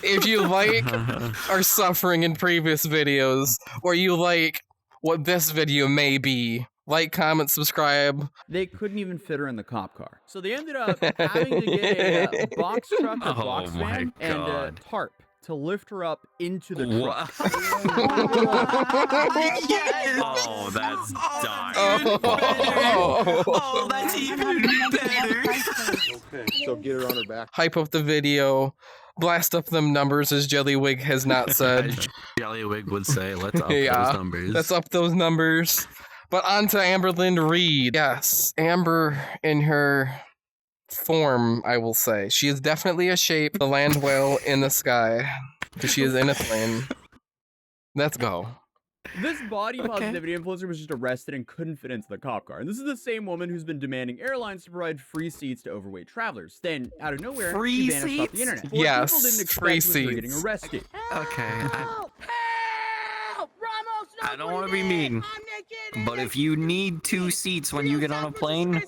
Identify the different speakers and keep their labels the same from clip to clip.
Speaker 1: If you like our suffering in previous videos, or you like what this video may be, like, comment, subscribe.
Speaker 2: They couldn't even fit her in the cop car. So they ended up having to get a box truck or box van and a tarp to lift her up into the truck.
Speaker 3: Yes! Oh, that's dark. Oh, that's even better.
Speaker 4: Okay, so get her on her back.
Speaker 1: Hype up the video. Blast up them numbers, as Jellywig has not said.
Speaker 3: Jellywig would say, let's up
Speaker 1: Yeah,
Speaker 3: those numbers.
Speaker 1: Let's up those numbers. But on to Amberlynn Reed. Yes, Amber in her form, I will say. She is definitely a shape, the land whale in the sky. Because she is in a plane. Let's go.
Speaker 2: This body positivity influencer was just arrested and couldn't fit into the cop car. And this is the same woman who's been demanding airlines to provide free seats to overweight travelers. Then, out of nowhere, she vanished off the internet. What
Speaker 1: Yes,
Speaker 2: people didn't expect
Speaker 1: free
Speaker 2: was her getting
Speaker 1: seats.
Speaker 2: arrested.
Speaker 3: Okay,
Speaker 5: Help! Ramos,
Speaker 3: I don't want to be mean, but if you need 2 seats when you get on a plane,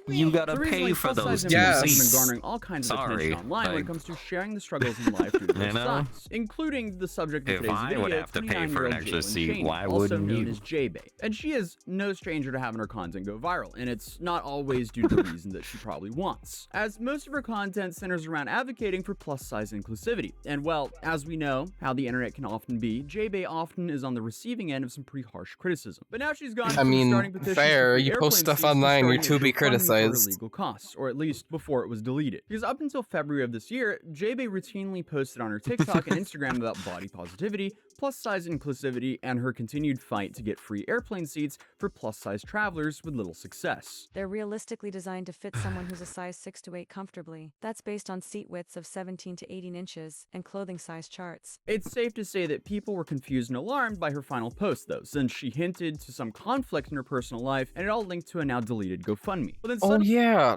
Speaker 3: you gotta pay for those 2
Speaker 1: Yes.
Speaker 2: Has been
Speaker 3: seats.
Speaker 2: garnering all kinds of attention online when it comes to sharing the struggles in life due to their
Speaker 3: You know?
Speaker 2: size, including the subject of
Speaker 3: If
Speaker 2: today's
Speaker 3: I
Speaker 2: video,
Speaker 3: would have to pay for an
Speaker 2: 29-year-old
Speaker 3: extra
Speaker 2: Jalen
Speaker 3: seat,
Speaker 2: Chaney,
Speaker 3: why
Speaker 2: also
Speaker 3: wouldn't
Speaker 2: known
Speaker 3: you?
Speaker 2: as J-Bay. And she is no stranger to having her content go viral, and it's not always due to the reason that she probably wants, as most of her content centers around advocating for plus-size inclusivity. And well, as we know how the internet can often be, J-Bay often is on the receiving end of some pretty harsh criticism. But now she's gone
Speaker 1: I
Speaker 2: from
Speaker 1: mean,
Speaker 2: starting petitions
Speaker 1: fair,
Speaker 2: for
Speaker 1: you
Speaker 2: airplane
Speaker 1: post stuff
Speaker 2: seats
Speaker 1: online, you're
Speaker 2: starting
Speaker 1: to be
Speaker 2: a GoFundMe for her
Speaker 1: criticized.
Speaker 2: legal costs, or at least before it was deleted. Because up until February of this year, J-Bay routinely posted on her TikTok and Instagram about body positivity, plus-size inclusivity, and her continued fight to get free airplane seats for plus-size travelers with little success.
Speaker 6: They're realistically designed to fit someone who's a size 6 to 8 comfortably. That's based on seat widths of 17 to 18 inches and clothing size charts.
Speaker 2: It's safe to say that people were confused and alarmed by her final post, though, since she hinted to some conflict in her personal life, and it all linked to a now deleted GoFundMe. But then
Speaker 1: Oh, yeah.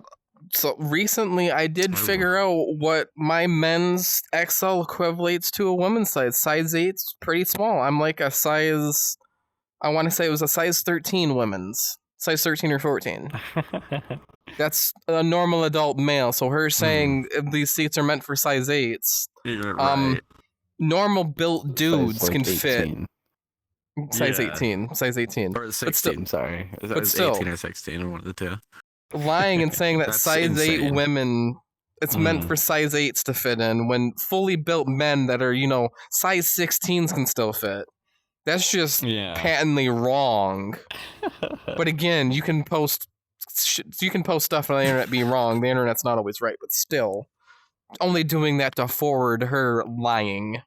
Speaker 1: So recently I did figure out what my men's XL equates to a woman's size. Size 8's pretty small. I'm like a size, I want to say it was a size 13 women's. Size 13 or 14. That's a normal adult male. So her saying these seats are meant for size 8s.
Speaker 3: Right.
Speaker 1: Normal built dudes
Speaker 7: Size, like,
Speaker 1: can fit
Speaker 7: 18.
Speaker 1: size
Speaker 3: Yeah.
Speaker 1: 18. Size 18.
Speaker 3: Or 16, sorry. It was
Speaker 1: still.
Speaker 3: 18 or 16, one of the two.
Speaker 1: Lying and saying that
Speaker 3: That's
Speaker 1: size 8
Speaker 3: insane.
Speaker 1: women, it's meant
Speaker 7: Mm.
Speaker 1: for size 8s to fit in, when fully built men that are, you know, size 16s can still fit. That's just
Speaker 7: Yeah.
Speaker 1: patently wrong. But again, you can post stuff on the internet being wrong. The internet's not always right, but still, only doing that to forward her lying.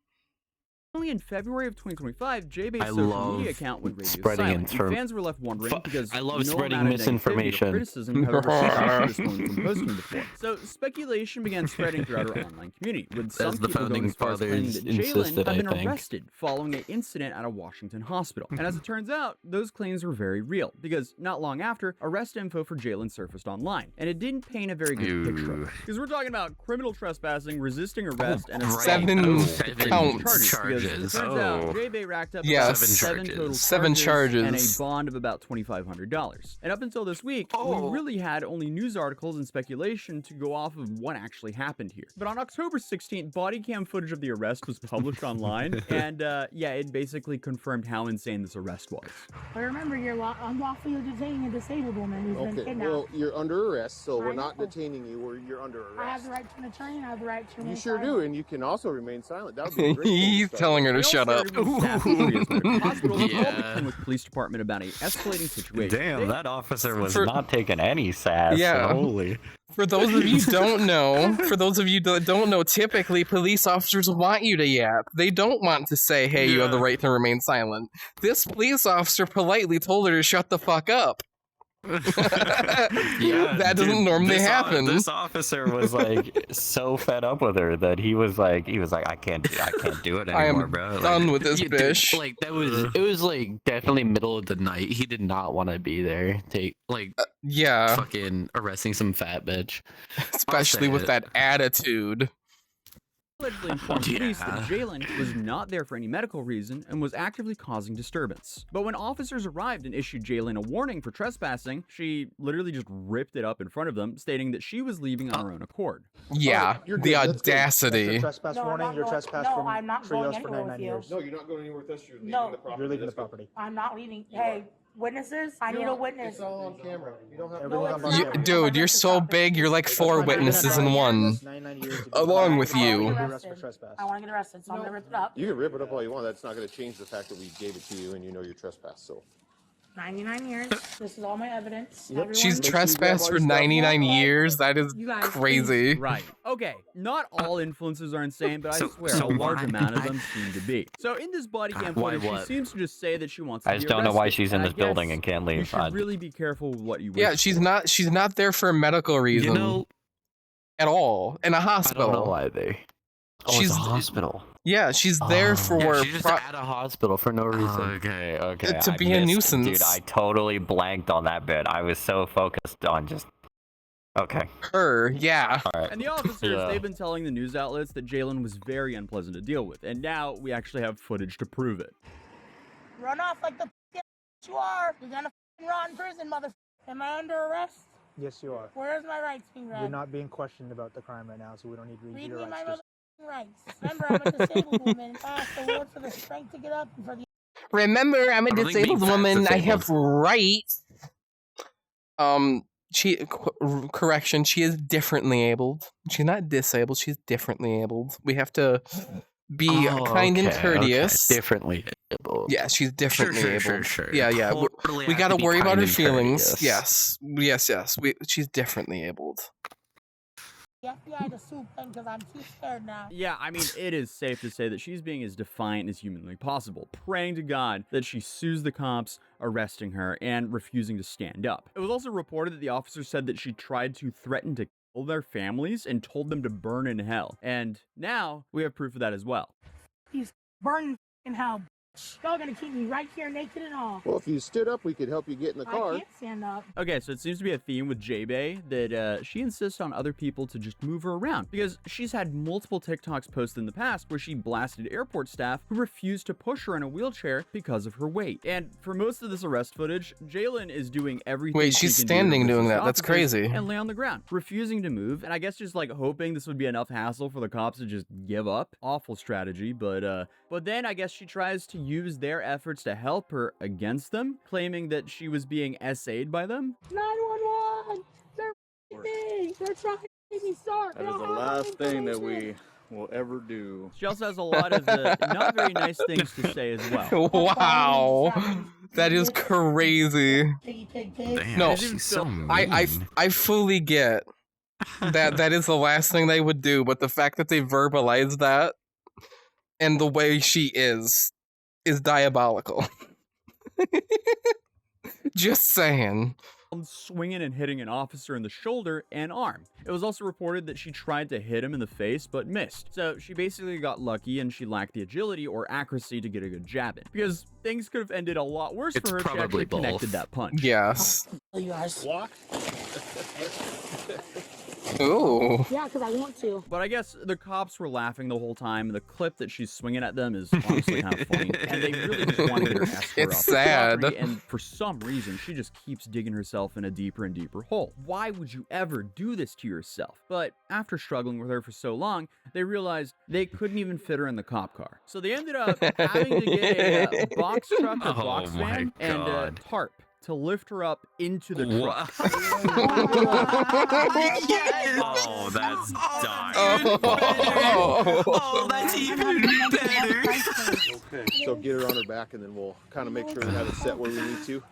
Speaker 2: Only in February of 2025, J-Bay's
Speaker 3: I
Speaker 2: social
Speaker 3: love
Speaker 2: media account went radio
Speaker 7: spreading
Speaker 2: silent, and
Speaker 7: inform-
Speaker 2: fans were left wondering because
Speaker 7: I love
Speaker 2: no
Speaker 7: spreading
Speaker 2: amount of negativity or
Speaker 7: misinformation.
Speaker 2: criticism have ever stopped this woman from posting before. So speculation began spreading throughout her online community, with some
Speaker 7: As the
Speaker 2: people going
Speaker 7: founding
Speaker 2: as far as claiming
Speaker 7: fathers
Speaker 2: that Jalen
Speaker 7: insisted,
Speaker 2: had
Speaker 7: I
Speaker 2: been
Speaker 7: think.
Speaker 2: arrested following an incident at a Washington hospital. And as it turns out, those claims were very real, because not long after, arrest info for Jalen surfaced online, and it didn't paint a very good picture of it. Because we're talking about criminal trespassing, resisting arrest, and a
Speaker 3: right.
Speaker 1: Seven counts.
Speaker 2: Because it turns out J-Bay racked up
Speaker 1: Yes.
Speaker 2: about
Speaker 3: Seven
Speaker 2: total
Speaker 1: Seven
Speaker 2: and a
Speaker 1: charges.
Speaker 2: bond of about $2,500. And up until this week, we really had only news articles and speculation to go off of what actually happened here. But on October 16th, body cam footage of the arrest was published online, and yeah, it basically confirmed how insane this arrest was.
Speaker 5: But remember, you're unlawfully detaining a disabled woman who's been
Speaker 4: Okay,
Speaker 5: kidnapped.
Speaker 4: well, you're under arrest, so we're
Speaker 5: I
Speaker 4: not
Speaker 5: know.
Speaker 4: detaining you. You're under arrest.
Speaker 5: I have the right to an attorney and I have the right to
Speaker 4: You
Speaker 5: remain
Speaker 4: sure do,
Speaker 5: silent.
Speaker 4: and you can also remain silent. That would be a great thing to
Speaker 1: He's
Speaker 4: start
Speaker 1: telling her
Speaker 4: with.
Speaker 1: to
Speaker 2: It all
Speaker 1: shut up.
Speaker 2: started when staff at Korea's Medical Hospital called the
Speaker 3: Yeah.
Speaker 2: Kennewick Police Department about an escalating situation.
Speaker 7: Damn,
Speaker 2: They-
Speaker 7: that officer was
Speaker 1: For-
Speaker 7: not taking any sass.
Speaker 1: Yeah.
Speaker 7: Holy.
Speaker 1: For those of you that don't know, typically police officers want you to yap. They don't want to say, hey, you have the
Speaker 3: Yeah.
Speaker 1: right to remain silent. This police officer politely told her to shut the fuck up.
Speaker 3: Yeah,
Speaker 1: That doesn't normally happen.
Speaker 7: This officer was like so fed up with her that he was like, I can't do it
Speaker 1: I am
Speaker 7: anymore, bro.
Speaker 1: done with this
Speaker 3: Yeah, dude,
Speaker 1: bitch.
Speaker 3: like it was like definitely middle of the night. He did not want to be there.
Speaker 1: Yeah,
Speaker 3: Fucking arresting some fat bitch.
Speaker 1: especially
Speaker 3: say
Speaker 1: with
Speaker 3: it.
Speaker 1: that attitude.
Speaker 2: allegedly informed police that Jalen was not there for any medical reason and was actively causing disturbance. But when officers arrived and issued Jalen a warning for trespassing, she literally just ripped it up in front of them, stating that she was leaving on her own accord.
Speaker 1: Yeah,
Speaker 4: You're
Speaker 1: the
Speaker 4: good, that's good.
Speaker 1: audacity.
Speaker 8: Trespass
Speaker 5: No, I'm
Speaker 8: warning.
Speaker 5: not
Speaker 8: You're
Speaker 5: going-
Speaker 8: trespassed
Speaker 5: no,
Speaker 8: from
Speaker 5: I'm not
Speaker 8: Trios
Speaker 5: going
Speaker 8: for
Speaker 5: anywhere
Speaker 8: 99
Speaker 5: with you.
Speaker 8: years.
Speaker 4: No, you're not going anywhere with us. You're leaving
Speaker 5: No.
Speaker 4: the property.
Speaker 8: You're leaving the
Speaker 4: Let's go.
Speaker 8: property.
Speaker 5: I'm not leaving. Hey, witnesses? I need a witness.
Speaker 4: It's all on camera. You don't have
Speaker 8: Everything
Speaker 5: No,
Speaker 8: on
Speaker 5: it's
Speaker 8: camera.
Speaker 5: not.
Speaker 1: Dude, you're so big, you're like 4 witnesses in one.
Speaker 8: 99 years ago.
Speaker 1: Along with
Speaker 5: I wanna
Speaker 1: you.
Speaker 5: get
Speaker 8: Arrest for
Speaker 5: arrested.
Speaker 8: trespass.
Speaker 5: I want to get arrested, so I'm going to rip it up.
Speaker 4: You can rip it up all you want. That's not going to change the fact that we gave it to you and you know you're trespassed. So
Speaker 5: 99 years. This is all my evidence.
Speaker 8: Yep.
Speaker 5: Everyone-
Speaker 1: She's
Speaker 8: Make sure you
Speaker 1: trespassed
Speaker 8: grab
Speaker 1: for
Speaker 8: all your stuff.
Speaker 1: 99 years? That is
Speaker 5: You guys,
Speaker 1: crazy.
Speaker 2: Right. Okay, not all influencers are insane, but I
Speaker 3: So-
Speaker 2: swear
Speaker 3: so
Speaker 2: a large
Speaker 3: why-
Speaker 2: amount of them seem to be. So in this body cam
Speaker 3: Why
Speaker 2: footage, she
Speaker 3: what?
Speaker 2: seems to just say that she wants to
Speaker 7: I
Speaker 2: be
Speaker 7: just don't know why
Speaker 2: arrested,
Speaker 7: she's in
Speaker 2: and I
Speaker 7: this building
Speaker 2: guess
Speaker 7: and can't
Speaker 2: You
Speaker 7: leave.
Speaker 2: should really be careful with what you wish
Speaker 1: Yeah,
Speaker 2: for.
Speaker 1: she's not there for a medical reason
Speaker 3: You know,
Speaker 1: at all. In a
Speaker 7: I don't know
Speaker 1: hospital.
Speaker 7: why they. Oh,
Speaker 1: She's-
Speaker 7: it's a hospital.
Speaker 1: Yeah, she's there for
Speaker 7: Yeah, she's just
Speaker 1: pro-
Speaker 7: at a hospital for no reason. Okay.
Speaker 1: To
Speaker 7: I
Speaker 1: be a
Speaker 7: missed-
Speaker 1: nuisance.
Speaker 7: Dude, I totally blanked on that bit. I was so focused on just. Okay.
Speaker 1: her. Yeah.
Speaker 7: All right.
Speaker 2: And the officers,
Speaker 7: Yeah.
Speaker 2: they've been telling the news outlets that Jalen was very unpleasant to deal with, and now we actually have footage to prove it.
Speaker 5: Run off like the you are. You're going to rot in prison, mother. Am I under arrest?
Speaker 8: Yes, you are.
Speaker 5: Where's my rights being read?
Speaker 8: You're not being questioned about the crime right now, so we don't need to read
Speaker 5: Read
Speaker 8: your
Speaker 5: me my
Speaker 8: rights. Just
Speaker 5: rights. Remember, I'm a disabled woman. I ask the Lord for the strength to get up and for the
Speaker 1: Remember, I'm a
Speaker 3: I don't think
Speaker 1: disabled
Speaker 3: being fat's
Speaker 1: woman. I have
Speaker 3: disabled.
Speaker 1: rights. Correction. She is differently abled. She's not disabled. She's differently abled. We have to be kind and courteous.
Speaker 7: Differently able.
Speaker 1: Yeah, she's differently able.
Speaker 3: Sure.
Speaker 1: Yeah.
Speaker 3: Totally
Speaker 1: We
Speaker 3: have
Speaker 1: gotta
Speaker 3: be
Speaker 1: worry about
Speaker 3: kind
Speaker 1: her
Speaker 3: and
Speaker 1: feelings.
Speaker 3: courteous.
Speaker 1: Yes. She's differently abled.
Speaker 5: FBI to sue them because I'm too scared now.
Speaker 2: Yeah, I mean, it is safe to say that she's being as defiant as humanly possible, praying to God that she sues the cops, arresting her, and refusing to stand up. It was also reported that the officers said that she tried to threaten to kill their families and told them to burn in hell. And now we have proof of that as well.
Speaker 5: He's burning in hell. Y'all gonna keep me right here naked and all.
Speaker 4: well, if you stood up, we could help you get in the
Speaker 5: I
Speaker 4: car.
Speaker 5: can't stand up.
Speaker 2: Okay, so it seems to be a theme with J-Bay that she insists on other people to just move her around because she's had multiple TikToks posted in the past where she blasted airport staff who refused to push her in a wheelchair because of her weight. And for most of this arrest footage, Jalen is doing everything.
Speaker 1: Wait,
Speaker 2: she
Speaker 1: she's
Speaker 2: can do to
Speaker 1: standing
Speaker 2: resist
Speaker 1: doing that. That's
Speaker 2: officers
Speaker 1: crazy.
Speaker 2: And lay on the ground, refusing to move, and I guess just like hoping this would be enough hassle for the cops to just give up. Awful strategy, but then I guess she tries to use their efforts to help her against them, claiming that she was being SA'd by them.
Speaker 5: 911. They're me. They're trying to make me start.
Speaker 9: That is the last thing that we will ever do.
Speaker 2: She also has a lot of not very nice things to say as well.
Speaker 1: Wow. That is crazy.
Speaker 5: Piggy pig pig.
Speaker 3: Damn,
Speaker 1: No,
Speaker 3: she's so mean.
Speaker 1: I fully get that is the last thing they would do, but the fact that they verbalize that and the way she is diabolical. Just saying.
Speaker 2: Swinging and hitting an officer in the shoulder and arm. It was also reported that she tried to hit him in the face but missed. So she basically got lucky and she lacked the agility or accuracy to get a good jab in. Because things could have ended a lot worse
Speaker 3: It's
Speaker 2: for her if she
Speaker 3: probably
Speaker 2: actually connected
Speaker 3: both.
Speaker 2: that punch.
Speaker 1: Yes.
Speaker 5: You guys.
Speaker 9: Walk.
Speaker 1: Ooh.
Speaker 5: Yeah, because I want to.
Speaker 2: But I guess the cops were laughing the whole time, and the clip that she's swinging at them is honestly kind of funny. And they really just want to get her escort
Speaker 1: It's
Speaker 2: off the
Speaker 1: sad.
Speaker 2: property, and for some reason, she just keeps digging herself in a deeper and deeper hole. Why would you ever do this to yourself? But after struggling with her for so long, they realized they couldn't even fit her in the cop car. So they ended up having to get a box truck or
Speaker 3: Oh
Speaker 2: box
Speaker 3: my
Speaker 2: van and a
Speaker 3: God.
Speaker 2: tarp to lift her up into the truck.
Speaker 3: Oh, that's dark.
Speaker 1: Oh.
Speaker 3: That's even better.
Speaker 4: Okay. So get her on her back, and then we'll kind of make sure we have it set where we need to.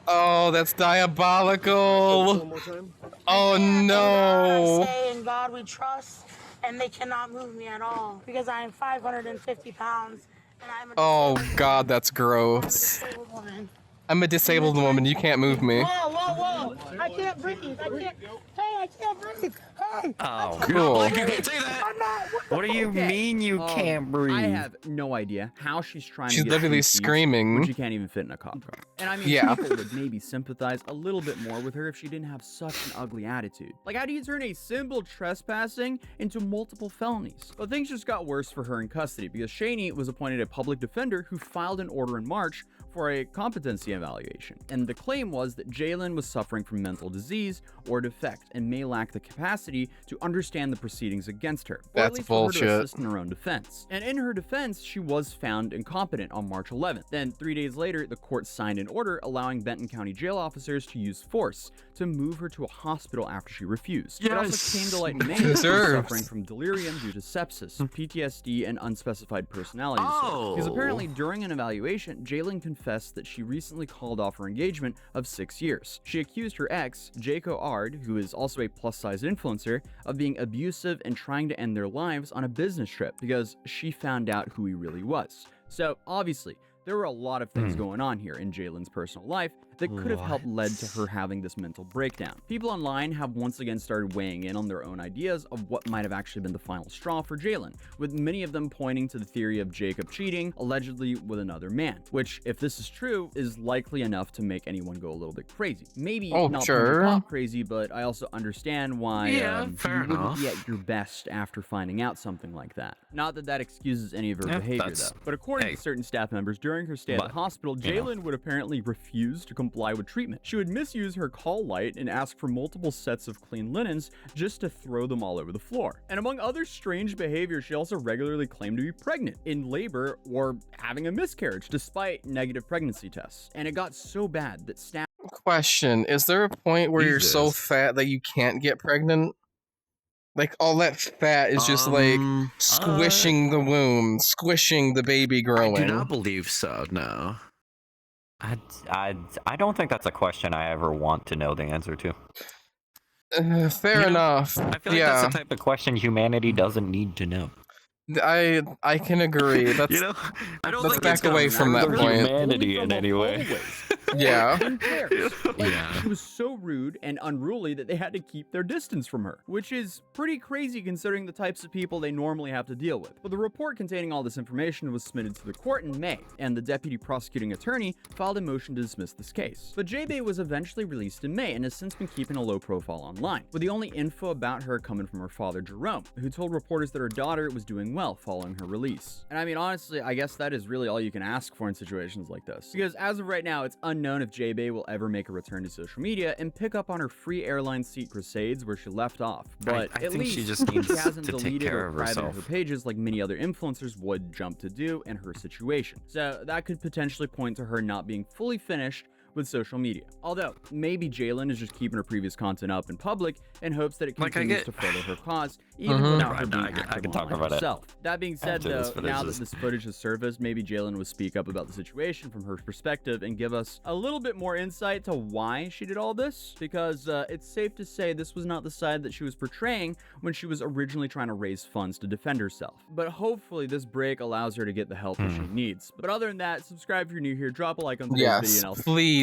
Speaker 1: Oh, that's diabolical.
Speaker 4: One more time.
Speaker 1: Oh
Speaker 5: I
Speaker 1: no.
Speaker 5: say in God we trust, and they cannot move me at all because I am 550 pounds and I'm a
Speaker 1: Oh
Speaker 5: disabled
Speaker 1: god, that's
Speaker 5: woman. I'm a
Speaker 1: gross.
Speaker 5: disabled woman.
Speaker 1: I'm a disabled woman. You can't move me.
Speaker 5: Whoa, whoa, whoa! I can't breathe. I can't. Hey, I can't breathe. Hey.
Speaker 3: Oh,
Speaker 1: Cool.
Speaker 3: you can't say that.
Speaker 5: I'm not.
Speaker 3: What do you
Speaker 2: Okay,
Speaker 3: mean you can't breathe?
Speaker 2: I have no idea how she's trying
Speaker 1: She's
Speaker 2: to get
Speaker 1: literally
Speaker 2: 3 seats
Speaker 1: screaming.
Speaker 2: when she can't even fit in a cop car. And I mean,
Speaker 1: Yeah.
Speaker 2: people would maybe sympathize a little bit more with her if she didn't have such an ugly attitude. Like, how do you turn a simple trespassing into multiple felonies? But things just got worse for her in custody because Shaney was appointed a public defender who filed an order in March for a competency evaluation. And the claim was that Jalen was suffering from mental disease or defect and may lack the capacity to understand the proceedings against her. Or at
Speaker 1: That's
Speaker 2: least for her to
Speaker 1: bullshit.
Speaker 2: assist in her own defense. And in her defense, she was found incompetent on March 11th. Then 3 days later, the court signed an order allowing Benton County jail officers to use force to move her to a hospital after she refused. It also came to light in May that she was
Speaker 1: Deserved.
Speaker 2: suffering from delirium due to sepsis, PTSD, and unspecified personality disorder. Because apparently during an evaluation, Jalen confessed that she recently called off her engagement of 6 years. She accused her ex, Jaco Ard, who is also a plus-size influencer, of being abusive and trying to end their lives on a business trip because she found out who he really was. So obviously, there were a lot of things going on here in Jalen's personal life that could have helped led to her having this mental breakdown. People online have once again started weighing in on their own ideas of what might have actually been the final straw for Jalen, with many of them pointing to the theory of Jacob cheating, allegedly with another man, which, if this is true, is likely enough to make anyone go a little bit crazy. Maybe
Speaker 1: Oh,
Speaker 2: not
Speaker 1: sure.
Speaker 2: pop crazy, but I also understand why
Speaker 3: Yeah,
Speaker 2: you
Speaker 3: fair
Speaker 2: wouldn't
Speaker 3: enough.
Speaker 2: be at your best after finding out something like that. Not that that excuses any of her
Speaker 3: Yeah,
Speaker 2: behavior,
Speaker 3: that's-
Speaker 2: though. But according
Speaker 3: hey.
Speaker 2: to certain staff members, during her stay at the
Speaker 3: But,
Speaker 2: hospital,
Speaker 3: you know.
Speaker 2: Jalen would apparently refuse to comply with treatment. She would misuse her call light and ask for multiple sets of clean linens just to throw them all over the floor. And among other strange behavior, she also regularly claimed to be pregnant, in labor, or having a miscarriage, despite negative pregnancy tests. And it got so bad that staff
Speaker 1: Question: is there a point where you're so
Speaker 3: Jesus.
Speaker 1: fat that you can't get pregnant? Like all that fat is just like squishing the womb, squishing the baby
Speaker 10: I
Speaker 1: growing.
Speaker 10: do not believe so. No.
Speaker 7: I don't think that's a question I ever want to know the answer to.
Speaker 1: Fair
Speaker 3: You know,
Speaker 1: enough.
Speaker 7: I feel like
Speaker 1: Yeah,
Speaker 7: that's the type of question humanity doesn't need to know.
Speaker 1: I can agree. That's
Speaker 10: You know, I don't
Speaker 1: let's
Speaker 10: think
Speaker 1: back
Speaker 10: it's gonna
Speaker 1: away from that
Speaker 10: matter.
Speaker 1: point.
Speaker 7: Humanity
Speaker 2: Only
Speaker 7: in
Speaker 2: from
Speaker 7: any
Speaker 2: the
Speaker 7: way.
Speaker 2: hallways.
Speaker 1: Yeah.
Speaker 2: Who cares? Like,
Speaker 10: Yeah.
Speaker 2: she was so rude and unruly that they had to keep their distance from her, which is pretty crazy considering the types of people they normally have to deal with. But the report containing all this information was submitted to the court in May, and the deputy prosecuting attorney filed a motion to dismiss this case. But J-Bay was eventually released in May and has since been keeping a low profile online, with the only info about her coming from her father, Jerome, who told reporters that her daughter was doing well following her release. And I mean, honestly, I guess that is really all you can ask for in situations like this. Because as of right now, it's unknown if J-Bay will ever make a return to social media and pick up on her free airline seat crusades where she left off. But
Speaker 3: I
Speaker 2: at
Speaker 3: think
Speaker 2: least
Speaker 3: she just needs
Speaker 2: hasn't
Speaker 3: to take
Speaker 2: deleted
Speaker 3: care
Speaker 2: or
Speaker 3: of
Speaker 2: privated
Speaker 3: herself.
Speaker 2: her pages like many other influencers would jump to do in her situation. So that could potentially point to her not being fully finished with social media. Although, maybe Jalen is just keeping her previous content up in public in hopes that it
Speaker 3: Like, I
Speaker 2: continues
Speaker 3: get-
Speaker 2: to further her cause, even
Speaker 1: Mhm.
Speaker 2: without her
Speaker 3: Right,
Speaker 2: being
Speaker 3: I can
Speaker 2: active
Speaker 7: talk
Speaker 2: online
Speaker 7: about it
Speaker 2: herself. That being said,
Speaker 7: after this
Speaker 2: though,
Speaker 7: footage
Speaker 2: now that
Speaker 7: is-
Speaker 2: this footage has surfaced, maybe Jalen would speak up about the situation from her perspective and give us a little bit more insight to why she did all this, because it's safe to say this was not the side that she was portraying when she was originally trying to raise funds to defend herself. But hopefully this break allows her to get the help that she needs. But other than that, subscribe if you're new here, drop a like on today's video,
Speaker 1: Yes,
Speaker 2: and I'll
Speaker 1: please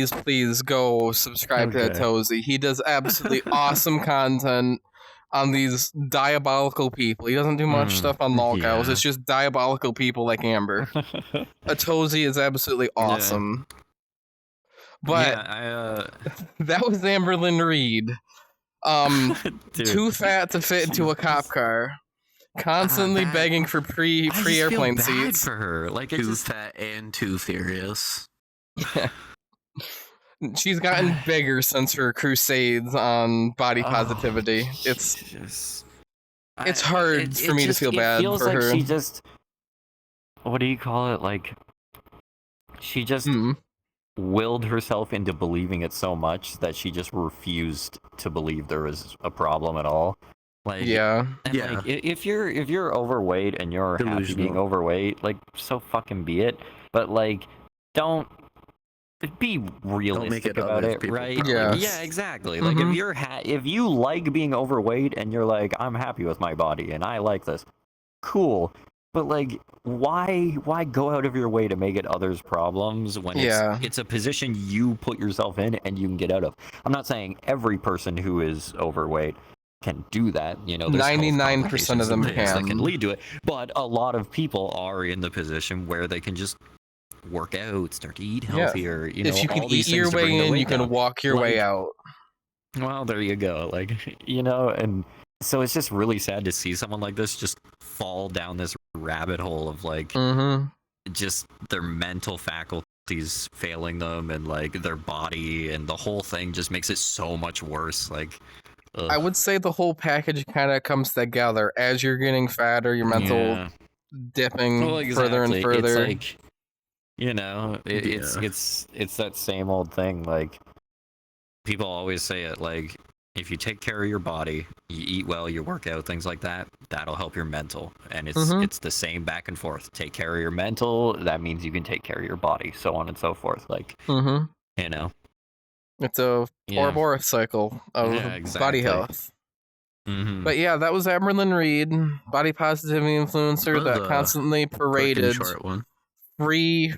Speaker 1: go subscribe to
Speaker 7: Okay.
Speaker 1: Atozy. He does absolutely awesome content on these diabolical people. He doesn't do much stuff on lolcows.
Speaker 10: yeah.
Speaker 1: It's just diabolical people like Amber. Atozy is absolutely awesome. But
Speaker 3: Yeah,
Speaker 1: that was Amberlyn Reed.
Speaker 7: Dude.
Speaker 1: Too fat to fit into a cop car. Constantly
Speaker 10: that-
Speaker 1: begging for free
Speaker 10: I just feel
Speaker 1: airplane
Speaker 10: bad
Speaker 1: seats.
Speaker 10: for her. Like it's
Speaker 3: Too
Speaker 10: just
Speaker 3: fat and too furious.
Speaker 1: She's gotten bigger since her crusades on body
Speaker 3: Oh,
Speaker 1: positivity. It's
Speaker 3: Jesus.
Speaker 1: it's hard for me to feel bad
Speaker 7: It feels
Speaker 1: for
Speaker 7: like
Speaker 1: her.
Speaker 7: she just, what do you call it? Like, she just
Speaker 1: Mm.
Speaker 7: willed herself into believing it so much that she just refused to believe there was a problem at all. Like,
Speaker 1: Yeah.
Speaker 7: and
Speaker 10: Yeah.
Speaker 7: like, if you're overweight and you're happy being
Speaker 10: Delusional.
Speaker 7: overweight, like, so fucking be it. But like, don't be realistic
Speaker 10: it
Speaker 7: about
Speaker 10: others
Speaker 7: it,
Speaker 10: people's
Speaker 7: right?
Speaker 1: problems.
Speaker 7: Yeah, exactly. Like, if
Speaker 1: Mhm.
Speaker 7: you're if you like being overweight and you're like, I'm happy with my body and I like this, cool. But like, why go out of your way to make it others' problems when it's a position you put yourself in and you can get out of? I'm not saying every person who is overweight can do that. You know, there's
Speaker 1: 99% of them
Speaker 7: that can
Speaker 1: can.
Speaker 7: lead to it. But a lot of people are in the position where they can just work out, start to eat healthier. You know,
Speaker 1: if you can
Speaker 7: all these
Speaker 1: eat your
Speaker 7: things to bring
Speaker 1: way
Speaker 7: the
Speaker 1: in,
Speaker 7: weight
Speaker 1: you can
Speaker 7: down.
Speaker 1: walk your way out.
Speaker 7: Well, there you go. Like, you know, and so it's just really sad to see someone like this just fall down this rabbit hole of like just their mental faculties failing them and like their body, and the whole thing just makes it so much worse. Like, ugh.
Speaker 1: I would say the whole package kind of comes together as you're getting fatter, your mental dipping further and further.
Speaker 7: It's like, you know, it's that same old thing. Like, people always say it, like, if you take care of your body, you eat well, you work out, things like that, that'll help your mental. And it's the same back and forth. Take care of your mental, that means you can take care of your body, so on and so forth. Like, you know,
Speaker 1: it's a Ouroboros cycle of body health. But yeah, that was Amberlyn Reed, body positivity influencer that constantly paraded free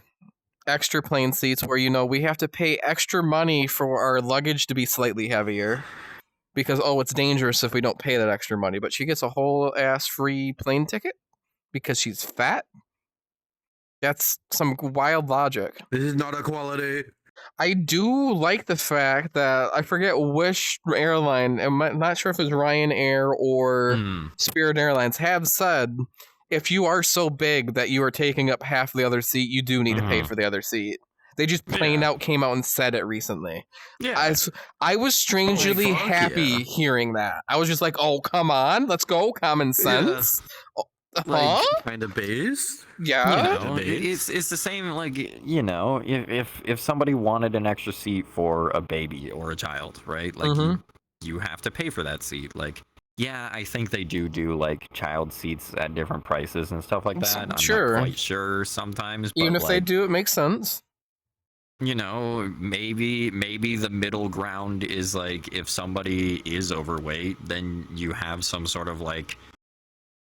Speaker 1: extra plane seats where, you know, we have to pay extra money for our luggage to be slightly heavier because, oh, it's dangerous if we don't pay that extra money. But she gets a whole ass free plane ticket because she's fat. That's some wild logic.
Speaker 10: This is not equality.
Speaker 1: I do like the fact that, I forget which airline, I'm not sure if it was Ryanair or Spirit Airlines, have said, if you are so big that you are taking up half the other seat, you do need to pay for the other seat. They just plain out came out and said it recently. Yeah. I was strangely happy hearing that. I was just like, oh, come on, let's go, common sense.
Speaker 10: Like, kind of based.
Speaker 1: Yeah.
Speaker 7: You know, it's the same, like, you know, if somebody wanted an extra seat for a baby or a child, right? Like, you have to pay for that seat. Like, yeah, I think they do like child seats at different prices and stuff like that. I'm not quite sure sometimes. But
Speaker 1: even if
Speaker 7: like,
Speaker 1: they do, it makes sense.
Speaker 7: You know, maybe the middle ground is like, if somebody is overweight, then you have some sort of like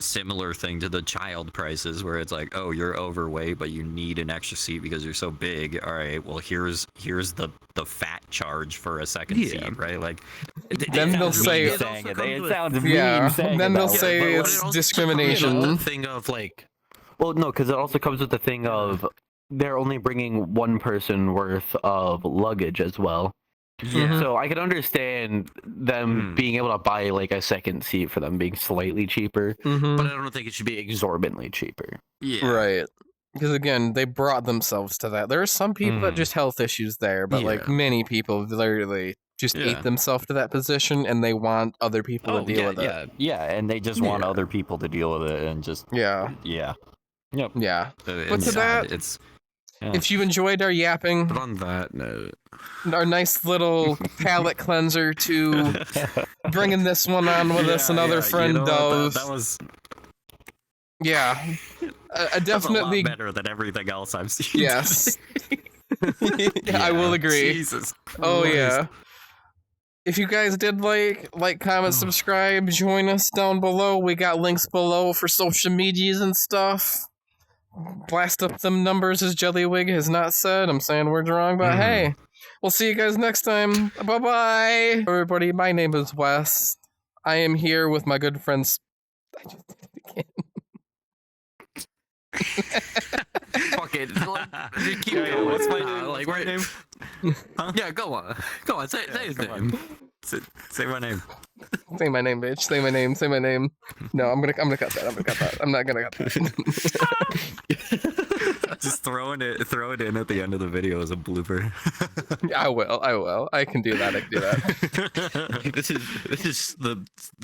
Speaker 7: similar thing to the child prices where it's like, oh, you're overweight but you need an extra seat because you're so big. All right, well, here's the fat charge for a second seat, right? Like,
Speaker 1: then they'll say
Speaker 7: it sounds mean saying
Speaker 1: then they'll
Speaker 7: that,
Speaker 1: say
Speaker 7: but
Speaker 1: it's discrimination.
Speaker 10: The thing of like,
Speaker 3: well, no, because it also comes with the thing of they're only bringing one person worth of luggage as well.
Speaker 10: Yeah.
Speaker 3: So I can understand them being able to buy like a second seat for them being slightly cheaper,
Speaker 10: but I don't think it should be
Speaker 3: exorbitantly cheaper.
Speaker 10: Yeah.
Speaker 1: Right. Because again, they brought themselves to that. There are some people that just health issues there, but like many people literally just ate themselves to that position and they want other people to deal with it.
Speaker 7: Yeah, and they just want other people to deal with it and just
Speaker 1: Yep. But to that,
Speaker 7: it's
Speaker 1: if you enjoyed our yapping,
Speaker 10: But on that note,
Speaker 1: our nice little palate cleanser to bringing this one on with us, another friend does.
Speaker 7: That was
Speaker 1: I definitely
Speaker 7: a lot better than everything else I've seen.
Speaker 1: Yes. I will agree.
Speaker 7: Jesus Christ.
Speaker 1: Oh yeah. If you guys did like, comment, subscribe, join us down below. We got links below for social medias and stuff. Blast up them numbers, as Jellywig has not said. I'm saying words wrong, but hey, we'll see you guys next time. Bye-bye. Everybody, my name is Wes. I am here with my good friends. I just did it again.
Speaker 10: fuck it. Just keep going.
Speaker 7: What's my name?
Speaker 10: Like,
Speaker 7: What's my name?
Speaker 10: Huh? Yeah, go on. Say his name.
Speaker 7: Say my name.
Speaker 1: Say my name, bitch. Say my name. Say my name. No, I'm gonna cut that. I'm not gonna cut that.
Speaker 7: Just throw it in at the end of the video as a blooper.
Speaker 1: I will. I can do that.
Speaker 10: This is the